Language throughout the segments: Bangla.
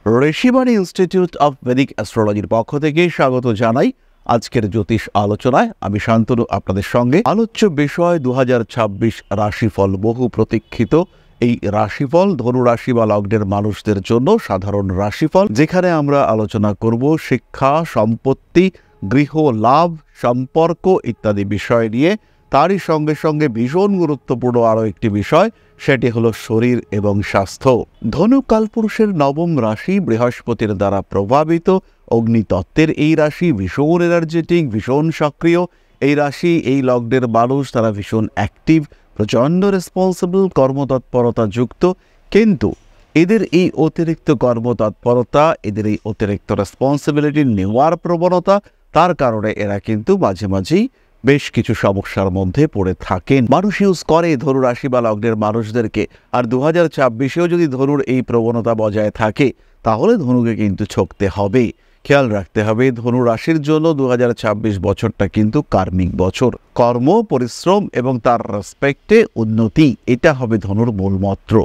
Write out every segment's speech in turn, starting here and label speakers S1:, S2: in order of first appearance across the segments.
S1: ঋষিবাণী ইনস্টিটিউট অফ ভেদিক অ্যাস্ট্রোলজির পক্ষ থেকে স্বাগত জানাই আজকের জ্যোতিষ আলোচনায়। আমি শান্তনু আপনাদের সঙ্গে। আলোচ্য বিষয় 2026 রাশিফল, বহু প্রতীক্ষিত এই রাশিফল ধনু রাশি বা লগ্নের মানুষদের জন্য সাধারণ রাশিফল, যেখানে আমরা আলোচনা করব শিক্ষা, সম্পত্তি, গৃহ লাভ, সম্পর্ক ইত্যাদি বিষয় নিয়ে। তারই সঙ্গে সঙ্গে ভীষণ গুরুত্বপূর্ণ আরও একটি বিষয়, সেটি হলো শরীর এবং স্বাস্থ্য। ধনু কালপুরুষের নবম রাশি, বৃহস্পতির দ্বারা প্রভাবিত, অগ্নিতত্ত্বের এই রাশি, ভীষণ এনার্জেটিক, ভীষণ সক্রিয় এই রাশি। এই লগ্নের মানুষ তারা ভীষণ অ্যাক্টিভ, প্রচণ্ড রেসপন্সিবল, কর্মতৎপরতা যুক্ত। কিন্তু এদের এই অতিরিক্ত কর্মতৎপরতা, এদের এই অতিরিক্ত রেসপন্সিবিলিটি নেওয়ার প্রবণতা, তার কারণে এরা কিন্তু মাঝে মাঝেই বেশ কিছু সমস্যার মধ্যে পড়ে থাকেন। মানুষ ইউজ করে ধনু রাশি বা লগ্নের মানুষদেরকে। আর 2026-এও যদি ধনুর এই প্রবণতা বজায় থাকে, তাহলে ধনুকে কিন্তু ছকতে হবে। খেয়াল রাখতে হবে, ধনু রাশির জন্য 2026 বছরটা কিন্তু কার্মিক বছর। কর্ম, পরিশ্রম এবং তার রেসপেক্টে উন্নতি, এটা হবে ধনুর মূলমন্ত্র।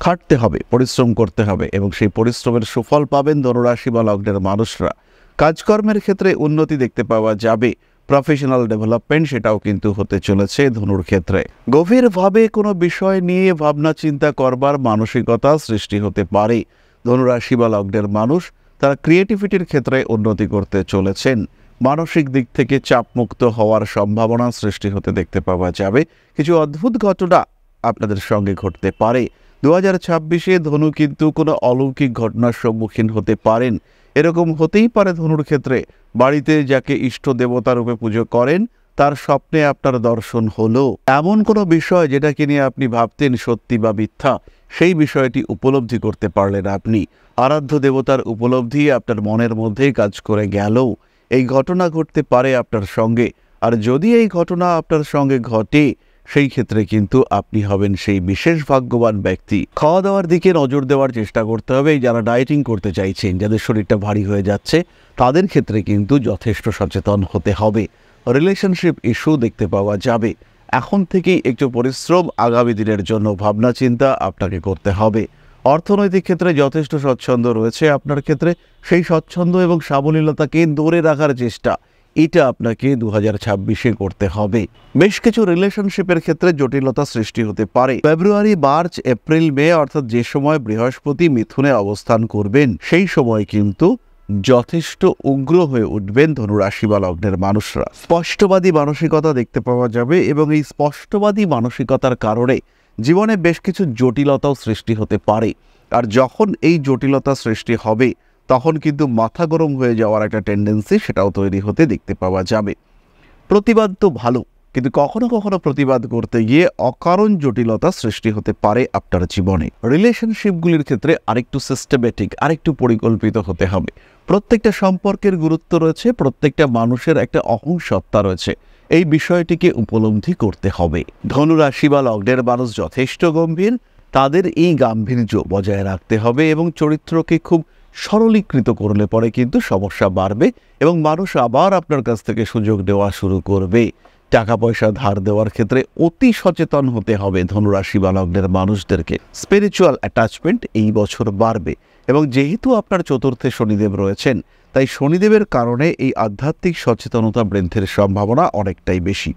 S1: খাটতে হবে, পরিশ্রম করতে হবে এবং সেই পরিশ্রমের সুফল পাবেন ধনুরাশি বা লগ্নের মানুষরা। কাজকর্মের ক্ষেত্রে উন্নতি দেখতে পাওয়া যাবে। প্রফেশনাল ডেভেলপমেন্ট সেটাও কিন্তু হতে চলেছে ধনুর ক্ষেত্রে। গভীরভাবে কোনো বিষয় নিয়ে ভাবনা চিন্তা করবার মানসিকতা সৃষ্টি হতে পারে। ধনুরাশি বা লগ্নের মানুষ তারা ক্রিয়েটিভিটির ক্ষেত্রে উন্নতি করতে চলেছেন। মানসিক দিক থেকে চাপমুক্ত হওয়ার সম্ভাবনা সৃষ্টি হতে দেখতে পাওয়া যাবে। কিছু অদ্ভুত ঘটনা আপনাদের সঙ্গে ঘটতে পারে। 2026-এ ধনু কিন্তু কোনো অলৌকিক ঘটনার সম্মুখীন হতে পারেন। এরকম হতেই পারে ধনুর ক্ষেত্রে, বাড়িতে যাকে ইষ্ট দেবতা রূপে পুজো করেন তার স্বপ্নে আপনার দর্শন হলো। এমন কোনো বিষয় যেটাকে নিয়ে আপনি ভাবতেন সত্যি বা মিথ্যা, সেই বিষয়টি উপলব্ধি করতে পারলেন আপনি। আরাধ্য দেবতার উপলব্ধি আপনার মনের মধ্যে কাজ করে গেল। এই ঘটনা ঘটতে পারে আপনার সঙ্গে। আর যদি এই ঘটনা আপনার সঙ্গে ঘটে, সেই ক্ষেত্রে কিন্তু আপনি হবেন সেই বিশেষ ভাগ্যবান ব্যক্তি। খাওয়া দাওয়ার দিকে নজর দেওয়ার চেষ্টা করতে হবে। যারা ডায়েটিং করতে চাইছেন, যাদের শরীরটা ভারী হয়ে যাচ্ছে, তাদের ক্ষেত্রে কিন্তু যথেষ্ট সচেতন হতে হবে। রিলেশনশিপ ইস্যু দেখতে পাওয়া যাবে। এখন থেকেই একটু পরিশ্রম আগামী দিনের জন্য ভাবনা চিন্তা আপনাকে করতে হবে। অর্থনৈতিক ক্ষেত্রে যথেষ্ট স্বচ্ছন্দ রয়েছে আপনার ক্ষেত্রে। সেই স্বচ্ছন্দ এবং সাবলীলতাকে ধরে রাখার চেষ্টা, এটা আপনাকে 2026-এ করতে হবে। বেশ কিছু রিলেশনশিপের ক্ষেত্রে জটিলতা সৃষ্টি হতে পারে। ফেব্রুয়ারি, মার্চ, এপ্রিল, মে অর্থাৎ যে সময় বৃহস্পতি মিথুনে অবস্থান করবেন, সেই সময় কিন্তু যথেষ্ট উগ্র হয়ে উঠবেন ধনুরাশি বা লগ্নের মানুষরা। স্পষ্টবাদী মানসিকতা দেখতে পাওয়া যাবে এবং এই স্পষ্টবাদী মানসিকতার কারণে জীবনে বেশ কিছু জটিলতাও সৃষ্টি হতে পারে। আর যখন এই জটিলতা সৃষ্টি হবে, তখন কিন্তু মাথা গরম হয়ে যাওয়ার একটা টেন্ডেন্সি সেটাও তৈরি হতে দেখতে পাওয়া যাবে। প্রতিবাদ তো ভালো, কিন্তু কখনো কখনো প্রতিবাদ করতে গিয়ে অকারণ জটিলতা সৃষ্টি হতে পারে আপনার জীবনে। রিলেশনশিপগুলির ক্ষেত্রে আরেকটু সিস্টেমেটিক, আরেকটু পরিকল্পিত হতে হবে। প্রত্যেকটা সম্পর্কের গুরুত্ব রয়েছে, প্রত্যেকটা মানুষের একটা অহং সত্তা রয়েছে। এই বিষয়টিকে উপলব্ধি করতে হবে। ধনুরাশি বা লগ্নের মানুষ যথেষ্ট গম্ভীর, তাদের এই গাম্ভীর্য বজায় রাখতে হবে এবং চরিত্রকে খুব সরলীকৃত করলে পরে কিন্তু সমস্যা বাড়বে এবং মানুষ আবার আপনার কাছ থেকে সুযোগ দেওয়া শুরু করবে। টাকা পয়সা ধার দেওয়ার ক্ষেত্রে অতি সচেতন হতে হবে ধনুরাশি বা লগ্নের মানুষদেরকে। স্পিরিচুয়াল অ্যাটাচমেন্ট এই বছর বাড়বে এবং যেহেতু আপনার চতুর্থে শনিদেব রয়েছেন, তাই শনিদেবের কারণে এই আধ্যাত্মিক সচেতনতা বৃদ্ধির সম্ভাবনা অনেকটাই বেশি।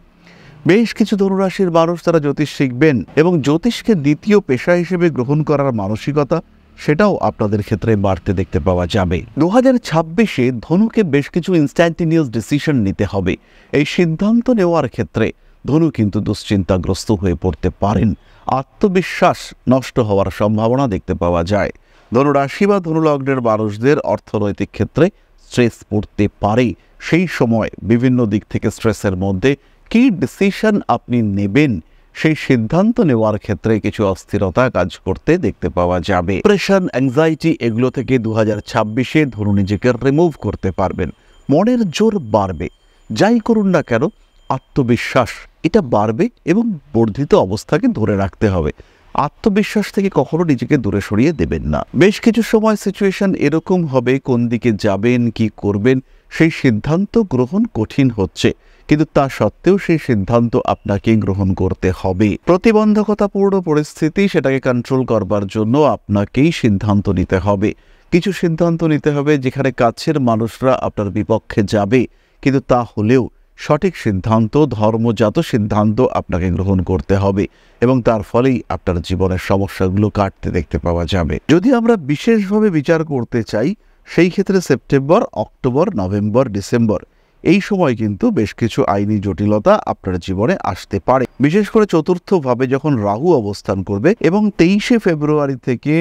S1: বেশ কিছু ধনুরাশির মানুষ তারা জ্যোতিষ শিখবেন এবং জ্যোতিষকে দ্বিতীয় পেশা হিসেবে গ্রহণ করার মানসিকতা, সেটাও আপনাদের ক্ষেত্রে বাড়তে দেখতে পাওয়া যাবে। 2026-এ ধনুকে বেশ কিছু ইনস্ট্যান্টেনিয়াস ডিসিশন নিতে হবে। এই সিদ্ধান্ত নেওয়ার ক্ষেত্রে ধনু কিন্তু দুশ্চিন্তাগ্রস্ত হয়ে পড়তে পারেন। আত্মবিশ্বাস নষ্ট হওয়ার সম্ভাবনা দেখতে পাওয়া যায়। ধনুরাশি বা ধনুলগ্নের মানুষদের অর্থনৈতিক ক্ষেত্রে স্ট্রেস পড়তে পারে। সেই সময় বিভিন্ন দিক থেকে স্ট্রেসের মধ্যে কী ডিসিশন আপনি নেবেন, সেই সিদ্ধান্ত নেওয়ার ক্ষেত্রে কিছু অস্থিরতা কাজ করতে দেখতে পাওয়া যাবে। ডিপ্রেশন, অ্যাংজাইটি এগুলো থেকে 2026-এ ধনু নিজেকে রিমুভ করতে পারবেন। মনের জোর বাড়বে। যাই করুন না কেন, আত্মবিশ্বাস এটা বাড়বে এবং বর্ধিত অবস্থাকে ধরে রাখতে হবে। আত্মবিশ্বাস থেকে কখনো নিজেকে দূরে সরিয়ে দেবেন না। বেশ কিছু সময় সিচুয়েশন এরকম হবে, কোন দিকে যাবেন, কি করবেন, সেই সিদ্ধান্ত গ্রহণ কঠিন হচ্ছে, কিন্তু তা সত্ত্বেও সেই সিদ্ধান্ত আপনাকে গ্রহণ করতে হবে। প্রতিবন্ধকতাপূর্ণ পরিস্থিতি, সেটাকে কন্ট্রোল করবার জন্য আপনাকেই সিদ্ধান্ত নিতে হবে। কিছু সিদ্ধান্ত নিতে হবে যেখানে কাছের মানুষরা আপনার বিপক্ষে যাবে, কিন্তু তা হলেও সঠিক সিদ্ধান্ত, ধর্মজাত সিদ্ধান্ত আপনাকে গ্রহণ করতে হবে এবং তার ফলেই আপনার জীবনের সমস্যাগুলো কাটতে দেখতে পাওয়া যাবে। যদি আমরা বিশেষভাবে বিচার করতে চাই, সেই ক্ষেত্রে সেপ্টেম্বর, অক্টোবর, নভেম্বর, ডিসেম্বর এই সময় কিন্তু বেশ কিছু আইনি জটিলতা আপনার জীবনে আসতে পারে। বিশেষ করে চতুর্থভাবে যখন রাহু অবস্থান করবে এবং 23শে ফেব্রুয়ারি থেকে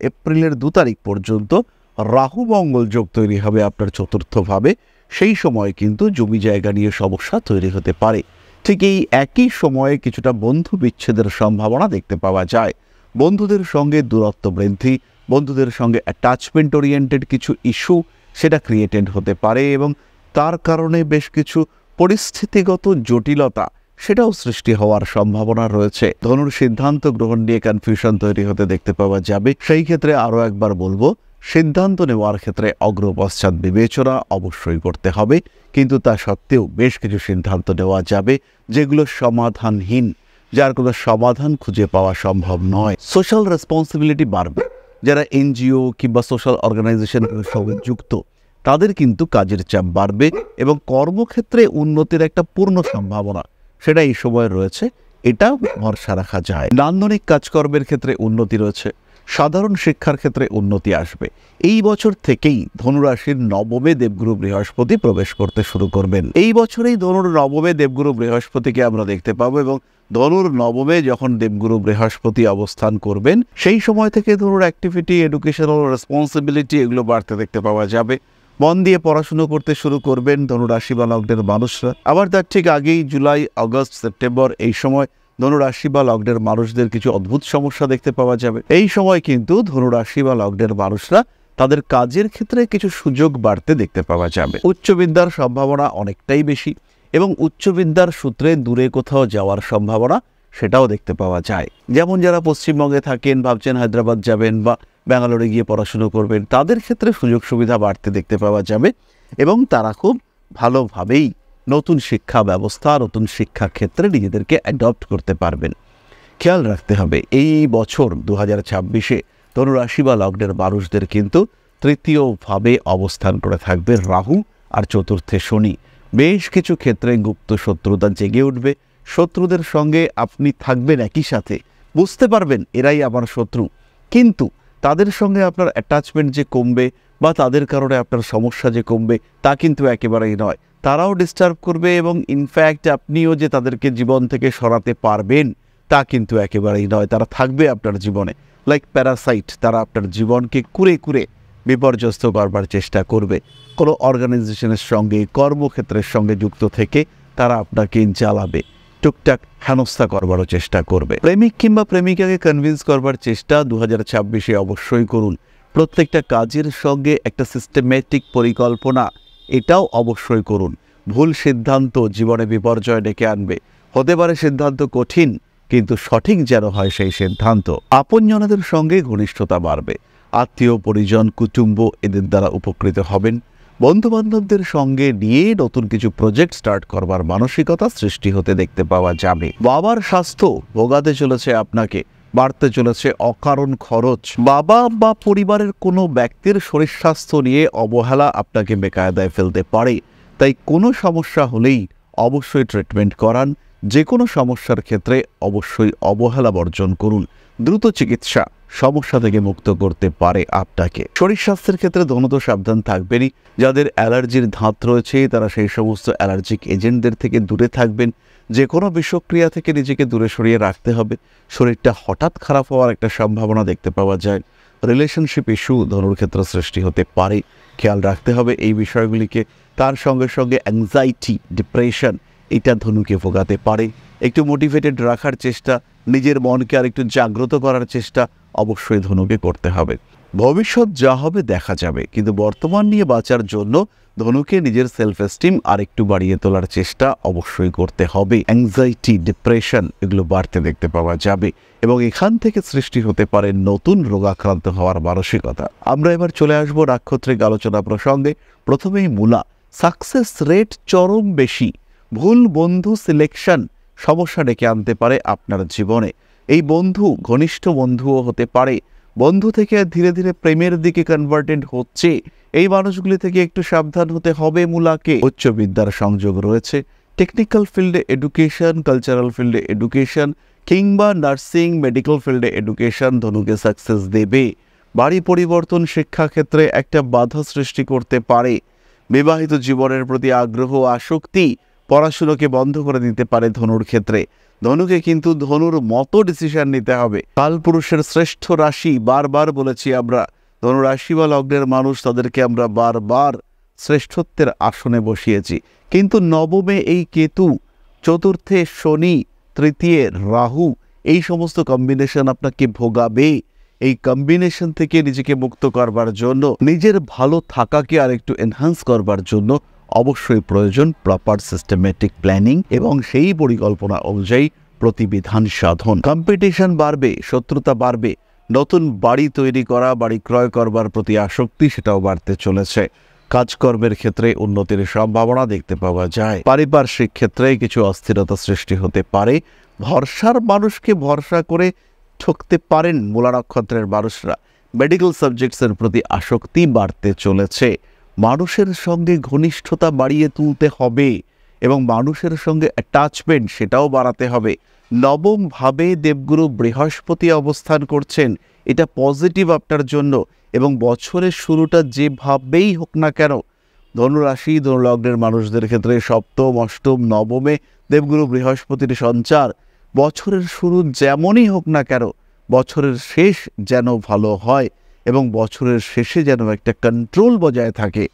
S1: এপ্রিলের 2 তারিখ পর্যন্ত রাহু মঙ্গল যোগ তৈরি হবে আপনার চতুর্থভাবে, সেই সময় কিন্তু জমি জায়গা নিয়ে সমস্যা তৈরি হতে পারে। ঠিক এই একই সময়ে কিছুটা বন্ধু বিচ্ছেদের সম্ভাবনা দেখতে পাওয়া যায়। বন্ধুদের সঙ্গে দূরত্ব বৃদ্ধি, বন্ধুদের সঙ্গে অ্যাটাচমেন্ট ওরিয়েন্টেড কিছু ইস্যু সেটা ক্রিয়েটেড হতে পারে এবং তার কারণে বেশ কিছু পরিস্থিতিগত জটিলতা সেটাও সৃষ্টি হওয়ার সম্ভাবনা রয়েছে। ধনুর সিদ্ধান্ত গ্রহণ নিয়ে কনফিউশন তৈরি হতে দেখতে পাওয়া যাবে। সেই ক্ষেত্রে আরও একবার বলবো, সিদ্ধান্ত নেওয়ার ক্ষেত্রে অগ্রপশ্চাৎ বিবেচনা অবশ্যই করতে হবে, কিন্তু তা সত্ত্বেও বেশ কিছু সিদ্ধান্ত নেওয়া যাবে যেগুলো সমাধানহীন, যার কোনো সমাধান খুঁজে পাওয়া সম্ভব নয়। সোশ্যাল রেসপন্সিবিলিটি বাড়বে। যারা এনজিও কিংবা সোশ্যাল অর্গানাইজেশনের সঙ্গে যুক্ত, তাদের কিন্তু কাজের চাপ বাড়বে এবং কর্মক্ষেত্রে উন্নতির একটা পূর্ণ সম্ভাবনা সেটা এই সময় রয়েছে, এটা ভরসা রাখা যায়। নান্দনিক কাজকর্মের ক্ষেত্রে উন্নতি রয়েছে, সাধারণ শিক্ষার ক্ষেত্রে উন্নতি আসবে। এই বছর থেকেই ধনুরাশির নবমে দেবগুরু বৃহস্পতি প্রবেশ করতে শুরু করবেন। এই বছরেই ধনুর নবমে দেবগুরু বৃহস্পতিকে আমরা দেখতে পাবো এবং ধনুর নবমে যখন দেবগুরু বৃহস্পতি অবস্থান করবেন, সেই সময় থেকে ধনুর অ্যাক্টিভিটি, এডুকেশনাল রেসপন্সিবিলিটি এগুলো বাড়তে দেখতে পাওয়া যাবে। মন দিয়ে পড়াশুনো করতে শুরু করবেন ধনুরাশি বা লগ্নের মানুষরা। আবার তার ঠিক আগেই জুলাই, আগস্ট, সেপ্টেম্বর এই সময় ধনুরাশি বা লগ্নের মানুষদের কিছু অদ্ভুত সমস্যা দেখতে পাওয়া যাবে। এই সময় কিন্তু ধনুরাশি বা লগ্নের মানুষরা তাদের কাজের ক্ষেত্রে কিছু সুযোগ বাড়তে দেখতে পাওয়া যাবে। উচ্চবিদ্যার সম্ভাবনা অনেকটাই বেশি এবং উচ্চবিদ্যার সূত্রে দূরে কোথাও যাওয়ার সম্ভাবনা সেটাও দেখতে পাওয়া যায়। যেমন যারা পশ্চিমবঙ্গে থাকেন, ভাবছেন হায়দ্রাবাদ যাবেন বা ব্যাঙ্গালোরে গিয়ে পড়াশুনো করবেন, তাদের ক্ষেত্রে সুযোগ সুবিধা বাড়তে দেখতে পাওয়া যাবে এবং তারা খুব ভালোভাবেই নতুন শিক্ষা ব্যবস্থা, নতুন শিক্ষা ক্ষেত্রে নিজেদেরকে অ্যাডপ্ট করতে পারবেন। খেয়াল রাখতে হবে, এই বছর 2026-এ ধনুরাশি বা লগ্নের মানুষদের কিন্তু তৃতীয়ভাবে অবস্থান করে থাকবে রাহু আর চতুর্থে শনি। বেশ কিছু ক্ষেত্রে গুপ্ত শত্রুতা জেগে উঠবে। শত্রুদের সঙ্গে আপনি থাকবেন একই সাথে, বুঝতে পারবেন এরাই আমার শত্রু, কিন্তু তাদের সঙ্গে আপনার অ্যাটাচমেন্ট যে কমবে বা তাদের কারণে আপনার সমস্যা যে কমবে তা কিন্তু একেবারেই নয়। তারাও ডিস্টার্ব করবে এবং ইনফ্যাক্ট আপনিও যে তাদেরকে জীবন থেকে সরাতে পারবেন তা কিন্তু একেবারেই নয়। তারা থাকবে আপনার জীবনে লাইক প্যারাসাইট, তারা আপনার জীবনকে কুরে কুরে বিপর্যস্ত করবার চেষ্টা করবে। কোনো অর্গানাইজেশনের সঙ্গে, কর্মক্ষেত্রের সঙ্গে যুক্ত থেকে তারা আপনাকে জ্বালাবে, টুকটাক হেনস্থা করবারও চেষ্টা করবে। প্রেমিক কিংবা প্রেমিকাকে কনভিন্স করবার চেষ্টা 2026-এ অবশ্যই করুন। প্রত্যেকটা কাজের সঙ্গে একটা সিস্টেমেটিক পরিকল্পনা এটাও অবশ্যই করুন। ভুল সিদ্ধান্ত জীবনে বিপর্যয় ডেকে আনবে। হতে পারে সিদ্ধান্ত কঠিন, কিন্তু সঠিক যেন হয় সেই সিদ্ধান্ত। আপনজনদের সঙ্গে ঘনিষ্ঠতা বাড়বে। আত্মীয় পরিজন, কুটুম্ব এদের দ্বারা উপকৃত হবেন। বন্ধুবান্ধবদের সঙ্গে নিয়ে নতুন কিছু প্রজেক্ট স্টার্ট করবার মানসিকতা সৃষ্টি হতে দেখতে পাওয়া যাবে। বাবার স্বাস্থ্য ভোগাতে চলেছে আপনাকে, বাড়তে চলেছে অকারণ খরচ। বাবা বা পরিবারের কোনো ব্যক্তির শরীর স্বাস্থ্য নিয়ে অবহেলা আপনাকে বেকায়দায় ফেলতে পারে, তাই কোনো সমস্যা হলেই অবশ্যই ট্রিটমেন্ট করান। যে কোনো সমস্যার ক্ষেত্রে অবশ্যই অবহেলা বর্জন করুন। দ্রুত চিকিৎসা সমস্যা থেকে মুক্ত করতে পারে আপনাকে। শরীর স্বাস্থ্যের ক্ষেত্রে ধনুত সাবধান থাকবেনই। যাদের অ্যালার্জির ধাত রয়েছে তারা সেই সমস্ত অ্যালার্জিক এজেন্টদের থেকে দূরে থাকবেন। যে কোনো বিষক্রিয়া থেকে নিজেকে দূরে সরিয়ে রাখতে হবে। শরীরটা হঠাৎ খারাপ হওয়ার একটা সম্ভাবনা দেখতে পাওয়া যায়। রিলেশনশিপ ইস্যু ধনুর ক্ষেত্রে সৃষ্টি হতে পারে, খেয়াল রাখতে হবে এই বিষয়গুলিকে। তার সঙ্গে সঙ্গে অ্যাংজাইটি, ডিপ্রেশন এটা ধনুকে ভোগাতে পারে। একটু মোটিভেটেড রাখার চেষ্টা, নিজের মনকে আর একটু জাগ্রত করার চেষ্টা অবশ্যই ধনুকে করতে হবে। ভবিষ্যৎ যা হবে দেখা যাবে, কিন্তু বর্তমান নিয়ে বাঁচার জন্য ধনুকে নিজের সেলফ এস্টিম আর একটু বাড়িয়ে তোলার চেষ্টা অবশ্যই করতে হবে। অ্যাংজাইটি, ডিপ্রেশন এগুলো বাড়তে দেখতে পাওয়া যাবে এবং এখান থেকে সৃষ্টি হতে পারে নতুন রোগাক্রান্ত হওয়ার মানসিকতা। আমরা এবার চলে আসবো নাক্ষত্রিক আলোচনা প্রসঙ্গে। প্রথমেই মূলা। সাকসেস রেট চরম বেশি। ভুল বন্ধু সিলেকশন সমস্যা ডেকে আনতে পারে আপনার জীবনে। এই বন্ধু ঘনিষ্ঠ বন্ধুও হতে পারে, বন্ধু থেকে ধীরে ধীরে প্রেমের দিকে কনভার্টেড হচ্ছে, এই মানুষগুলি থেকে একটু সাবধান হতে হবে মূলাকে। উচ্চ বিদ্যার সংযোগ রয়েছে, টেকনিক্যাল ফিল্ডে এডুকেশন, কালচারাল ফিল্ডে এডুকেশন কিংবা নার্সিং, মেডিকেল ফিল্ডে এডুকেশন ধনুকে সাকসেস দেবে। বাড়ি পরিবর্তন শিক্ষাক্ষেত্রে একটা বাধা সৃষ্টি করতে পারে। বিবাহিত জীবনের প্রতি আগ্রহ, আসক্তি পড়াশুনোকে বন্ধ করে দিতে পারে ধনুর ক্ষেত্রে। ধনুকে কিন্তু ধনুর মতো ডিসিশন নিতে হবে। কালপুরুষের শ্রেষ্ঠ রাশি, বারবার বলেছি আমরা, ধনু রাশি বা লগ্নের মানুষ, তাদেরকে আমরা বারবার শ্রেষ্ঠত্বের আসনে বসিয়েছি। কিন্তু নবমে এই কেতু, চতুর্থে শনি, তৃতীয় রাহু, এই সমস্ত কম্বিনেশন আপনাকে ভোগাবে। এই কম্বিনেশন থেকে নিজেকে মুক্ত করবার জন্য, নিজের ভালো থাকাকে আরেকটু এনহান্স করবার জন্য অবশ্যই প্রয়োজন প্রপার সিস্টেমেটিক প্ল্যানিং এবং সেই পরিকল্পনা অনুযায়ী প্রতিবিধান সাধন। কম্পিটিশন বাড়বে, শত্রুতা বাড়বে, নতুন বাড়ি তৈরি করা, বাড়ি ক্রয় করবার প্রতি আসক্তি সেটাও বাড়তে চলেছে। কাজকর্মের ক্ষেত্রে উন্নতির সম্ভাবনা দেখতে পাওয়া যায়। পারিপার্শ্বিক ক্ষেত্রে কিছু অস্থিরতা সৃষ্টি হতে পারে। ভরসার মানুষকে ভরসা করে ঠকতে পারেন মূলা নক্ষত্রের মানুষরা। মেডিকেল সাবজেক্টসের প্রতি আসক্তি বাড়তে চলেছে। মানুষের সঙ্গে ঘনিষ্ঠতা বাড়িয়ে তুলতে হবে এবং মানুষের সঙ্গে অ্যাটাচমেন্ট সেটাও বাড়াতে হবে। নবম ভাবে দেবগুরু বৃহস্পতি অবস্থান করছেন, এটা পজিটিভ আপনার জন্য। এবং বছরের শুরুটা যেভাবেই হোক না কেন, ধনুরাশি, ধনুলগ্নের মানুষদের ক্ষেত্রে সপ্তম, অষ্টম, নবমে দেবগুরু বৃহস্পতির সঞ্চার, বছরের শুরু যেমনই হোক না কেন, বছরের শেষ যেন ভালো হয় এবং বছরের শেষে যেন একটা কন্ট্রোল বজায় থাকে।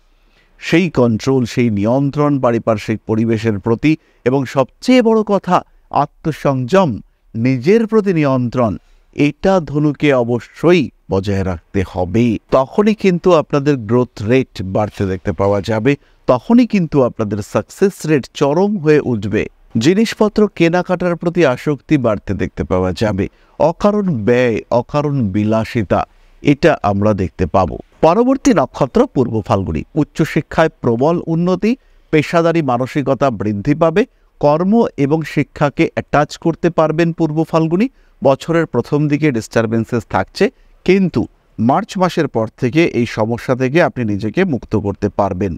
S1: সেই কন্ট্রোল, সেই নিয়ন্ত্রণ পারিপার্শ্বিক পরিবেশের প্রতি এবং সবচেয়ে বড় কথা আত্মসংযম, নিজের প্রতি নিয়ন্ত্রণ, এটা ধনুকে অবশ্যই বজায় রাখতে হবে। তখনই কিন্তু আপনাদের গ্রোথ রেট বাড়তে দেখতে পাওয়া যাবে, তখনই কিন্তু আপনাদের সাকসেস রেট চরম হয়ে উঠবে। জিনিসপত্র কেনাকাটার প্রতি আসক্তি বাড়তে দেখতে পাওয়া যাবে। অকারণ ব্যয়, অকারণ বিলাসিতা, এটা আমরা দেখতে পাবো। পরবর্তী নক্ষত্র পূর্ব ফাল্গুনী। উচ্চশিক্ষায় প্রবল উন্নতি, পেশাদারী মানসিকতা বৃদ্ধি পাবে, কর্ম এবং শিক্ষাকে অ্যাটাচ করতে পারবেন পূর্ব ফাল্গুনী। বছরের প্রথম দিকে ডিস্টারবেন্সেস থাকছে, কিন্তু মার্চ মাসের পর থেকে এই সমস্যা থেকে আপনি নিজেকে মুক্ত করতে পারবেন।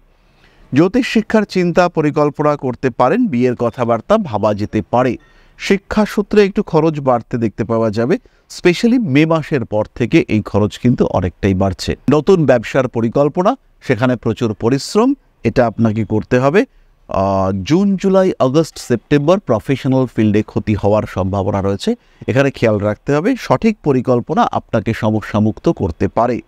S1: জ্যোতিষ শিক্ষার চিন্তা পরিকল্পনা করতে পারেন, বিয়ের কথাবার্তা ভাবা যেতে পারে। শিক্ষা সূত্রে একটু খরচ বাড়তে দেখতে পাওয়া যাবে, স্পেশালি মে মাসের পর থেকে এই খরচ কিন্তু অনেকটাই বাড়ছে। নতুন ব্যবসার পরিকল্পনা, সেখানে প্রচুর পরিশ্রম, এটা আপনাকে করতে হবে। June, July, August, September professional ফিল্ডে ক্ষতি হওয়ার সম্ভাবনা রয়েছে, এখানে খেয়াল রাখতে হবে। সঠিক পরিকল্পনা আপনাকে সমস্যামুক্ত করতে পারে।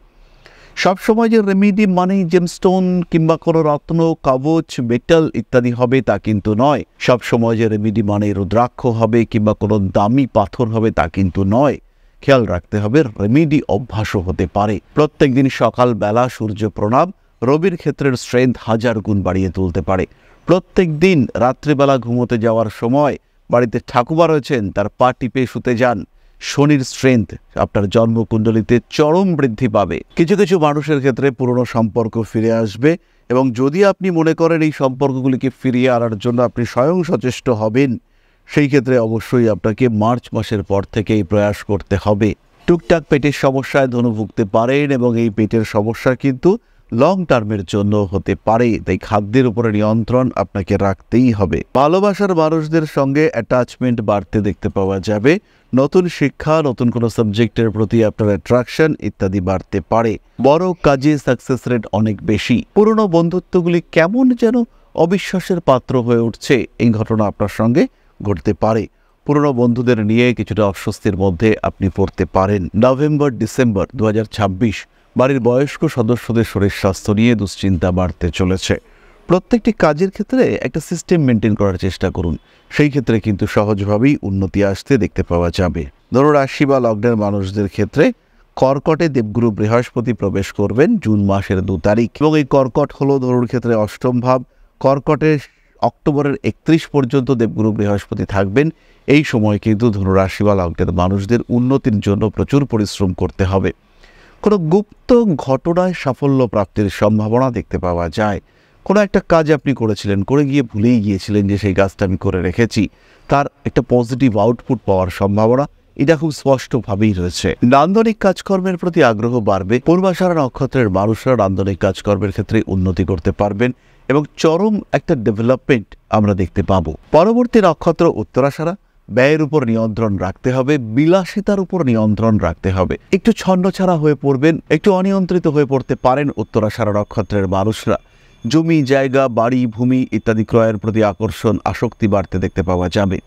S1: সবসময় যে রেমিডি মানি, জেমস্টোন কিংবা কোনো রত্ন, কবচ, মেটাল ইত্যাদি হবে তা কিন্তু নয়। সবসময় যে রেমিডি মানে রুদ্রাক্ষ হবে কিংবা কোনো দামি পাথর হবে তা কিন্তু নয়। খেয়াল রাখতে হবে রেমিডি অভ্যাসও হতে পারে। প্রত্যেক দিন সকালবেলা সূর্য প্রণাম রবির ক্ষেত্রের স্ট্রেংথ 1000 গুণ বাড়িয়ে তুলতে পারে। প্রত্যেক দিন রাত্রিবেলা ঘুমোতে যাওয়ার সময় বাড়িতে ঠাকুমা রয়েছেন, তার পা টিপে শুতে যান। শনির স্ট্রেংথ আপনার জন্মকুণ্ডলিতে চরম বৃদ্ধি পাবে। কিছু কিছু মানুষের ক্ষেত্রে পুরনো সম্পর্ক ফিরে আসবে এবং যদি আপনি মনে করেন এই সম্পর্কগুলিকে ফিরিয়ে আনার জন্য আপনি স্বয়ং সচেষ্ট হবেন, সেই ক্ষেত্রে অবশ্যই আপনাকে মার্চ মাসের পর থেকে এই প্রয়াস করতে হবে। টুকটাক পেটের সমস্যায় ধনু ভুগতে পারেন এবং এই পেটের সমস্যা কিন্তু লং টার্মের জন্য হতে পারে, তাই খাদ্যের উপরে নিয়ন্ত্রণ আপনাকে রাখতেই হবে। ভালোবাসার মানুষদের সঙ্গে অ্যাটাচমেন্ট বাড়তে দেখতে পাওয়া যাবে। নতুন শিক্ষা, নতুন কোনো সাবজেক্টের প্রতি আপনার অ্যাট্রাকশন ইত্যাদি বাড়তে পারে। বড় কাজে সাকসেস রেট অনেক বেশি। পুরনো বন্ধুত্বগুলি কেমন যেন অবিশ্বাসের পাত্র হয়ে উঠছে, এই ঘটনা আপনার সঙ্গে ঘটতে পারে। পুরনো বন্ধুদের নিয়ে কিছুটা অস্বস্তির মধ্যে আপনি পড়তে পারেন। নভেম্বর, ডিসেম্বর 2026 বাড়ির বয়স্ক সদস্যদের শরীর স্বাস্থ্য নিয়ে দুশ্চিন্তা বাড়তে চলেছে। প্রত্যেকটি কাজের ক্ষেত্রে একটা সিস্টেম মেনটেন করার চেষ্টা করুন, সেই ক্ষেত্রে কিন্তু সহজভাবেই উন্নতি আসতে দেখতে পাওয়া যাবে। ধনু রাশি বা লগ্নের মানুষদের ক্ষেত্রে কর্কটে দেবগুরু বৃহস্পতি প্রবেশ করবেন জুন মাসের 2 তারিখ এবং এই কর্কট হলো ধনুর ক্ষেত্রে অষ্টম ভাব। কর্কটে অক্টোবরের 31 পর্যন্ত দেবগুরু বৃহস্পতি থাকবেন। এই সময় কিন্তু ধনু রাশি বা লগ্নের মানুষদের উন্নতির জন্য প্রচুর পরিশ্রম করতে হবে। কোনো গুপ্ত ঘটনায় সাফল্য প্রাপ্তির সম্ভাবনা দেখতে পাওয়া যায়। কোনো একটা কাজ আপনি করেছিলেন, করে গিয়ে ভুলেই গিয়েছিলেন যে সেই কাজটা আমি করে রেখেছি, তার একটা পজিটিভ আউটপুট পাওয়ার সম্ভাবনা এটা খুব স্পষ্টভাবেই রয়েছে। নান্দনিক কাজকর্মের প্রতি আগ্রহ বাড়বে। পূর্বাষাঢ়া নক্ষত্রের মানুষরা নান্দনিক কাজকর্মের ক্ষেত্রে উন্নতি করতে পারবেন এবং চরম একটা ডেভেলপমেন্ট আমরা দেখতে পাবো। পরবর্তী নক্ষত্র উত্তরাষাঢ়া। ব্যয়ের উপর নিয়ন্ত্রণ রাখতে হবে, বিলাসিতার উপর নিয়ন্ত্রণ রাখতে হবে। একটু ছন্নছাড়া হয়ে পড়বেন, একটু অনিয়ন্ত্রিত হয়ে পড়তে পারেন উত্তরাষাঢ়া নক্ষত্রের মানুষরা। জমি জায়গা বাড়ি ভূমি ইত্যাদি ক্রয়ের প্রতি আকর্ষণ আসক্তি বাড়তে দেখতে পাওয়া যাবে।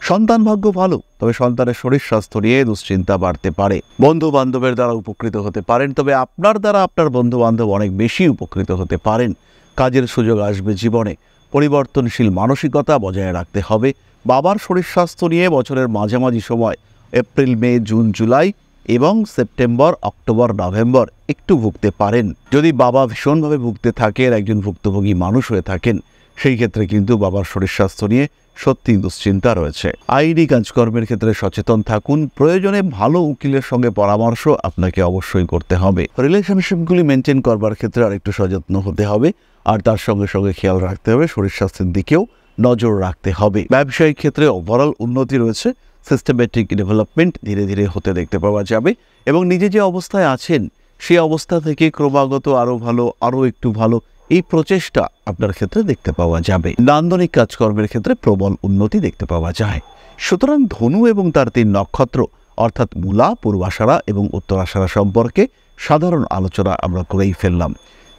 S1: সন্তান ভাগ্য ভালো, তবে সন্তানের শরীর স্বাস্থ্য নিয়ে দুশ্চিন্তা বাড়তে পারে। বন্ধু বান্ধবের দ্বারা উপকৃত হতে পারেন, তবে আপনার দ্বারা আপনার বন্ধু বান্ধব অনেক বেশি উপকৃত হতে পারেন। কাজের সুযোগ আসবে জীবনে। পরিবর্তনশীল মানসিকতা বজায় রাখতে হবে। বাবার শরীর স্বাস্থ্য নিয়ে বছরের মাঝামাঝি সময় এপ্রিল মে জুন জুলাই এবং সেপ্টেম্বর অক্টোবর নভেম্বর একটু ভুগতে পারেন। যদি বাবা ভীষণভাবে ভুগতে থাকেন, একজন ভুক্তভোগী মানুষ হয়ে থাকেন, সেই ক্ষেত্রে কিন্তু বাবার শরীর স্বাস্থ্য নিয়ে সত্যি দুশ্চিন্তা রয়েছে। আইনি কাজকর্মের ক্ষেত্রে সচেতন থাকুন। প্রয়োজনে ভালো উকিলের সঙ্গে পরামর্শ আপনাকে অবশ্যই করতে হবে। রিলেশনশিপগুলি মেনটেন করবার ক্ষেত্রে আরেকটু সযত্ন হতে হবে, আর তার সঙ্গে সঙ্গে খেয়াল রাখতে হবে শরীর স্বাস্থ্যের দিকেও নজর রাখতে হবে। ব্যবসায়িক ক্ষেত্রে ওভারঅল উন্নতি রয়েছে। সিস্টেমেটিক ডেভেলপমেন্ট ধীরে ধীরে হতে দেখতে পাওয়া যাবে এবং নিজে যে অবস্থায় আছেন সেই অবস্থা থেকে ক্রমাগত আরও ভালো, আরও একটু ভালো এই প্রচেষ্টা আপনার ক্ষেত্রে দেখতে পাওয়া যাবে। নান্দনিক কাজকর্মের ক্ষেত্রে প্রবল উন্নতি দেখতে পাওয়া যায়। সুতরাং ধনু এবং তার 3 নক্ষত্র অর্থাৎ মূলা, পূর্বাষাঢ়া এবং উত্তরাষাঢ়া সম্পর্কে সাধারণ আলোচনা আমরা করেই ফেললাম।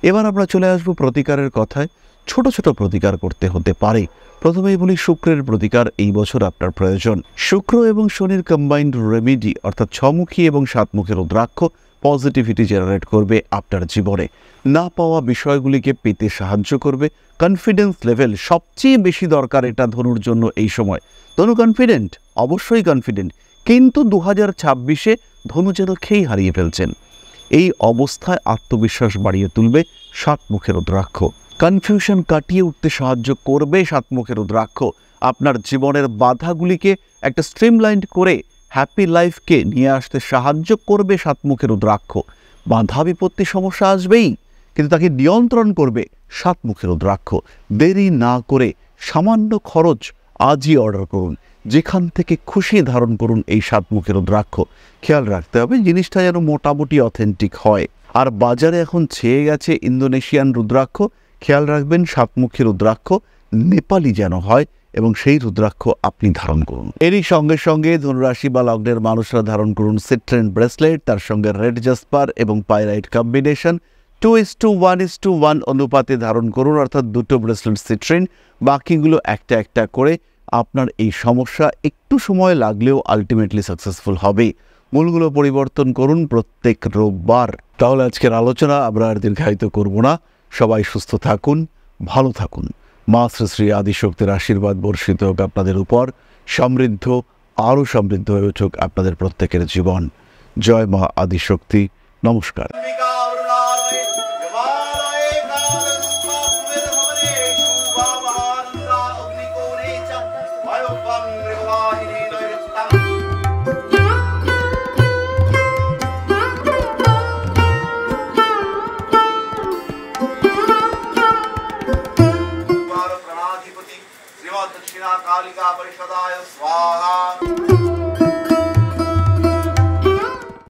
S1: এবার আমরা চলে আসবো প্রতিকারের কথায়। ছোট ছোট প্রতিকার করতে হতে পারে। প্রথমেই বলি শুক্রের প্রতিকার এই বছর আপনার প্রয়োজন। শুক্র এবং শনির কম্বাইন্ড রেমেডি অর্থাৎ 6মুখী এবং 7মুখী রুদ্রাক্ষ পজিটিভিটি জেনারেট করবে আপনার জীবনে। না পাওয়া বিষয়গুলিকে পেতে সাহায্য করবে। কনফিডেন্স লেভেল সবচেয়ে বেশি দরকার এটা ধনুর জন্য এই সময়। ধনু কনফিডেন্ট, অবশ্যই কনফিডেন্ট, কিন্তু 2026-এ ধনু যেন খেই হারিয়ে ফেলছেন। এই অবস্থায় আত্মবিশ্বাস বাড়িয়ে তুলবে 7মুখী রুদ্রাক্ষ। কনফিউশন কাটিয়ে উঠতে সাহায্য করবে 7মুখী রুদ্রাক্ষ। আপনার জীবনের বাধাগুলিকে একটা স্ট্রিমলাইন করে হ্যাপি লাইফকে নিয়ে আসতে সাহায্য করবে 7মুখী রুদ্রাক্ষ। বাধা বিপত্তি সমস্যা আসবেই, কিন্তু তাকে নিয়ন্ত্রণ করবে 7মুখী রুদ্রাক্ষ। দেরি না করে সামান্য খরচ আজই অর্ডার করুন, যেখান থেকে খুশি ধারণ করুন এই 7মুখী রুদ্রাক্ষ। খেয়াল রাখতে হবে জিনিসটা যেন মোটামুটি অথেন্টিক হয়। আর বাজারে এখন ছেয়ে গেছে ইন্দোনেশিয়ান রুদ্রাক্ষ, খেয়াল রাখবেন 7মুখী রুদ্রাক্ষ নেপালি যেন হয় এবং সেই রুদ্রাক্ষ আপনি ধারণ করুন। এরই সঙ্গে সঙ্গে ধনুরাশি বা লগ্নের মানুষরা ধারণ করুন সিট্রেন ব্রেসলেট, তার সঙ্গে রেড জাসপার এবং পাইরাইট কম্বিনেশন 2:1:1 অনুপাতে ধারণ করুন, অর্থাৎ 2টো ব্রেসলেট সিট্রেন, বাকিগুলো একটা একটা করে। আপনার এই সমস্যা একটু সময় লাগলেও আলটিমেটলি সাকসেসফুল হবে। মূলগুলো পরিবর্তন করুন প্রত্যেক রোববার। তাহলে আজকের আলোচনা আমরা আর দীর্ঘায়িত করব না। সবাই সুস্থ থাকুন, ভালো থাকুন। মা শ্রী শ্রী আদিশক্তির আশীর্বাদ বর্ষিত হোক আপনাদের উপর। সমৃদ্ধ, আরও সমৃদ্ধ হয়ে উঠুক আপনাদের প্রত্যেকের জীবন। জয় মা আদিশক্তি। নমস্কার।
S2: दक्षिणा कालिका परिषदाय स्वाहा।